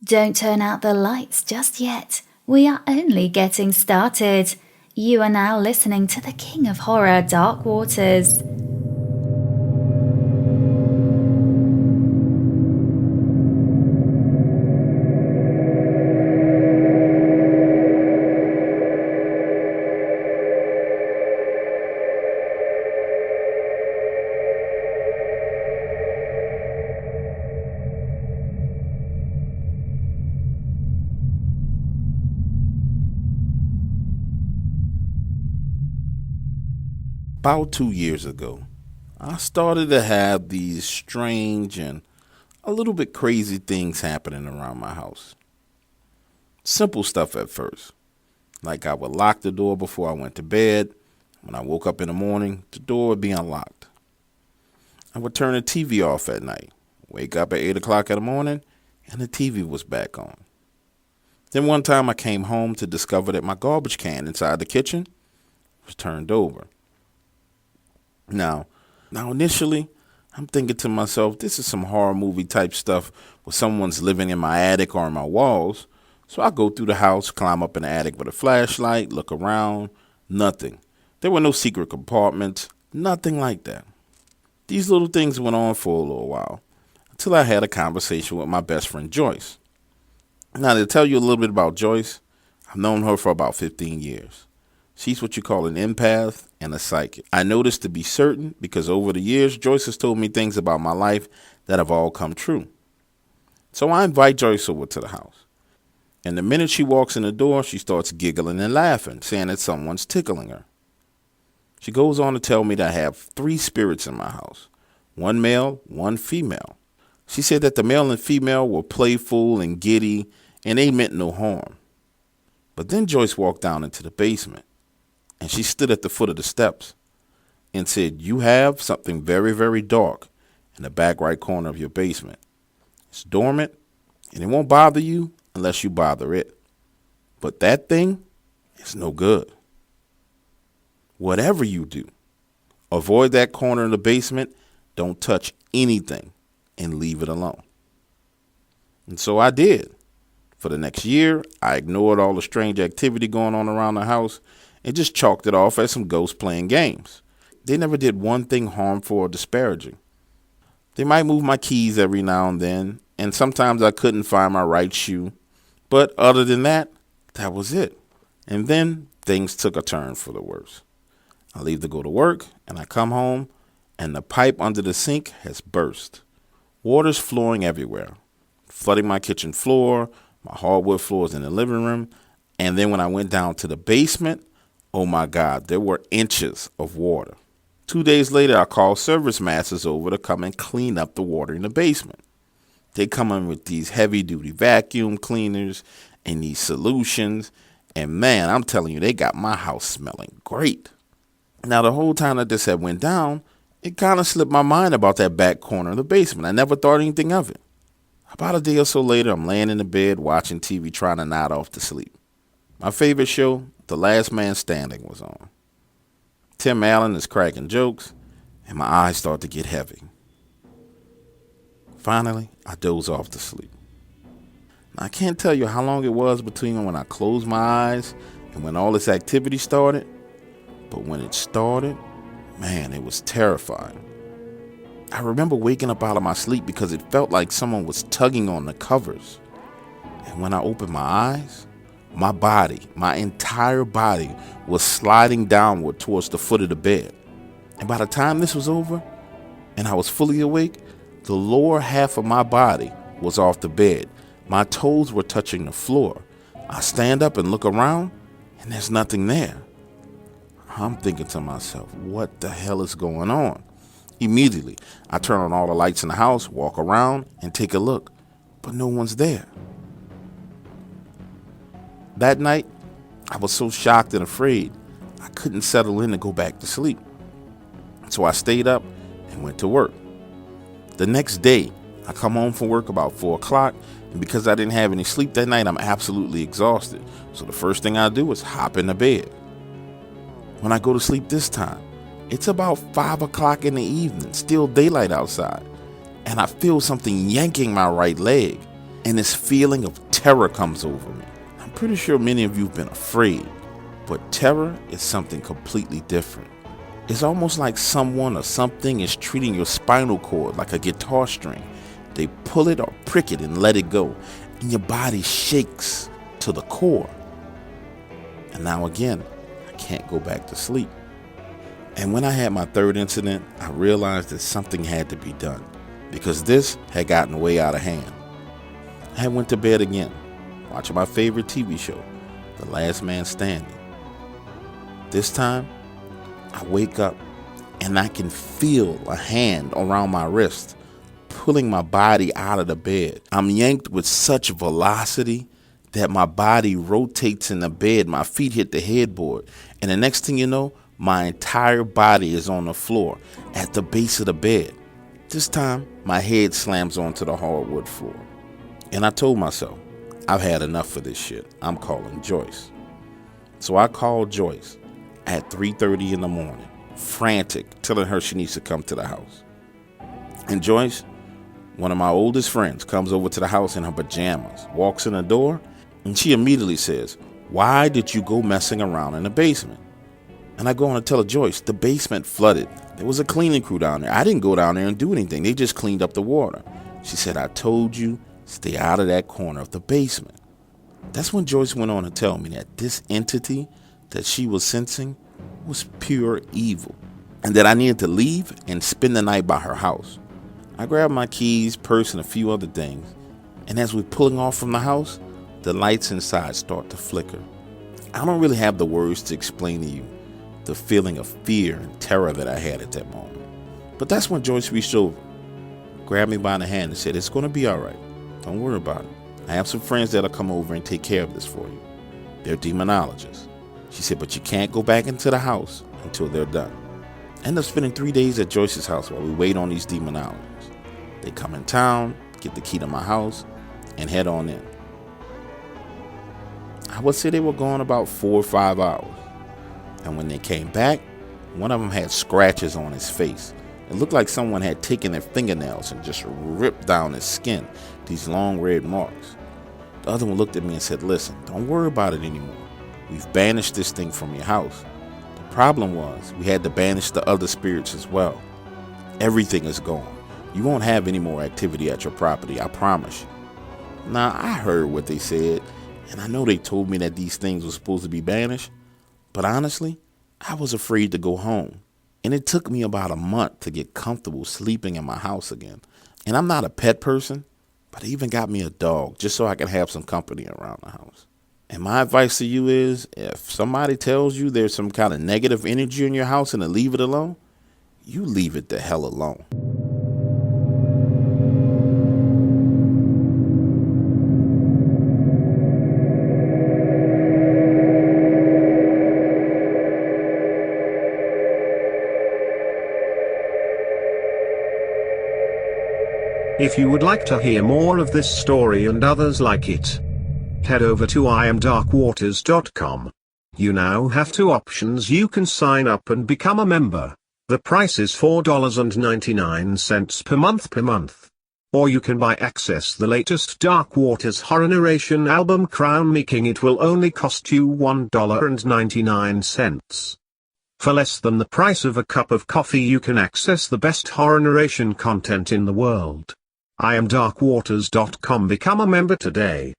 Don't turn out the lights just yet. We are only getting started. You are now listening to the King of Horror Dark Waters. About 2 years ago, I started to have these strange and a little bit crazy things happening around my house. Simple stuff at first, like I would lock the door before I went to bed. When I woke up in the morning, the door would be unlocked. I would turn the TV off at night, wake up at 8 o'clock in the morning, and the TV was back on. Then one time I came home to discover that my garbage can inside the kitchen was turned over. Now initially, I'm thinking to myself, this is some horror movie type stuff where someone's living in my attic or in my walls. So I go through the house, climb up in the attic with a flashlight, look around, nothing. There were no secret compartments, nothing like that. These little things went on for a little while until I had a conversation with my best friend Joyce. Now, to tell you a little bit about Joyce, I've known her for about 15 years. She's what you call an empath and a psychic. I know this to be certain because over the years, Joyce has told me things about my life that have all come true. So I invite Joyce over to the house. And the minute she walks in the door, she starts giggling and laughing, saying that someone's tickling her. She goes on to tell me that I have 3 spirits in my house, 1 male, 1 female. She said that the male and female were playful and giddy, and they meant no harm. But then Joyce walked down into the basement. And she stood at the foot of the steps and said, "You have something very, very dark in the back right corner of your basement. It's dormant, and it won't bother you unless you bother it. But that thing is no good. Whatever you do, avoid that corner in the basement. Don't touch anything and leave it alone." And so I did. For the next year, I ignored all the strange activity going on around the house and just chalked it off as some ghosts playing games. They never did one thing harmful or disparaging. They might move my keys every now and then, and sometimes I couldn't find my right shoe. But other than that, that was it. And then things took a turn for the worse. I leave to go to work, and I come home, and the pipe under the sink has burst. Water's flowing everywhere, flooding my kitchen floor, my hardwood floors in the living room, and then when I went down to the basement, oh my God, there were inches of water. 2 days later, I called service masters over to come and clean up the water in the basement. They come in with these heavy-duty vacuum cleaners and these solutions, and man, I'm telling you, they got my house smelling great. Now, the whole time that this had went down, it kind of slipped my mind about that back corner of the basement. I never thought anything of it. About a day or so later, I'm laying in the bed watching TV trying to nod off to sleep. My favorite show, The Last Man Standing, was on. Tim Allen is cracking jokes, and my eyes start to get heavy. Finally, I doze off to sleep. Now, I can't tell you how long it was between when I closed my eyes and when all this activity started, but when it started, man, it was terrifying. I remember waking up out of my sleep because it felt like someone was tugging on the covers. And when I opened my eyes, my body, my entire body, was sliding downward towards the foot of the bed. And by the time this was over and I was fully awake, the lower half of my body was off the bed. My toes were touching the floor. I stand up and look around, and there's nothing there. I'm thinking to myself, what the hell is going on? Immediately, I turn on all the lights in the house, walk around, and take a look, but no one's there. That night, I was so shocked and afraid, I couldn't settle in to go back to sleep. So I stayed up and went to work. The next day, I come home from work about 4 o'clock, and because I didn't have any sleep that night, I'm absolutely exhausted. So the first thing I do is hop in the bed. When I go to sleep this time, it's about 5 o'clock in the evening, still daylight outside, and I feel something yanking my right leg. and this feeling of terror comes over me. I'm pretty sure many of you have been afraid, but terror is something completely different. It's almost like someone or something is treating your spinal cord like a guitar string. They pull it or prick it and let it go, and your body shakes to the core. And now again, I can't go back to sleep. And when I had my third incident, I realized that something had to be done, because this had gotten way out of hand. I went to bed again, watching my favorite TV show, The Last Man Standing. This time, I wake up and I can feel a hand around my wrist, pulling my body out of the bed. I'm yanked with such velocity that my body rotates in the bed. My feet hit the headboard, and the next thing you know, my entire body is on the floor at the base of the bed. This time, my head slams onto the hardwood floor. And I told myself, I've had enough of this shit. I'm calling Joyce. So I called Joyce at 3:30 in the morning, frantic, telling her she needs to come to the house. And Joyce, one of my oldest friends, comes over to the house in her pajamas, walks in the door, and she immediately says, "Why did you go messing around in the basement?" And I go on to tell her, "Joyce, the basement flooded. There was a cleaning crew down there. I didn't go down there and do anything. They just cleaned up the water." She said, "I told you, stay out of that corner of the basement." That's when Joyce went on to tell me that this entity that she was sensing was pure evil, and that I needed to leave and spend the night by her house. I grabbed my keys, purse, and a few other things, and as we're pulling off from the house, the lights inside start to flicker. I don't really have the words to explain to you the feeling of fear and terror that I had at that moment. But that's when Joyce reached over, grabbed me by the hand, and said, "It's going to be all right. Don't worry about it. I have some friends that'll come over and take care of this for you. They're demonologists." She said, "But you can't go back into the house until they're done." I end up spending 3 days at Joyce's house while we wait on these demonologists. They come in town, get the key to my house, and head on in. I would say they were gone about 4 or 5 hours. And when they came back, one of them had scratches on his face. It looked like someone had taken their fingernails and just ripped down his skin, these long red marks. The other one looked at me and said, "Listen, don't worry about it anymore. We've banished this thing from your house. The problem was we had to banish the other spirits as well. Everything is gone. You won't have any more activity at your property, I promise you." Now, I heard what they said, and I know they told me that these things were supposed to be banished, but honestly, I was afraid to go home. And it took me about a month to get comfortable sleeping in my house again. And I'm not a pet person, but I even got me a dog just so I can have some company around the house. And my advice to you is, if somebody tells you there's some kind of negative energy in your house and to leave it alone, you leave it the hell alone. If you would like to hear more of this story and others like it, head over to iamdarkwaters.com. You now have 2 options. You can sign up and become a member. The price is $4.99 per month. Or you can buy access the latest Dark Waters horror narration album Crown Me King. It will only cost you $1.99. For less than the price of a cup of coffee you can access the best horror narration content in the world. iamdarkwaters.com. Become a member today.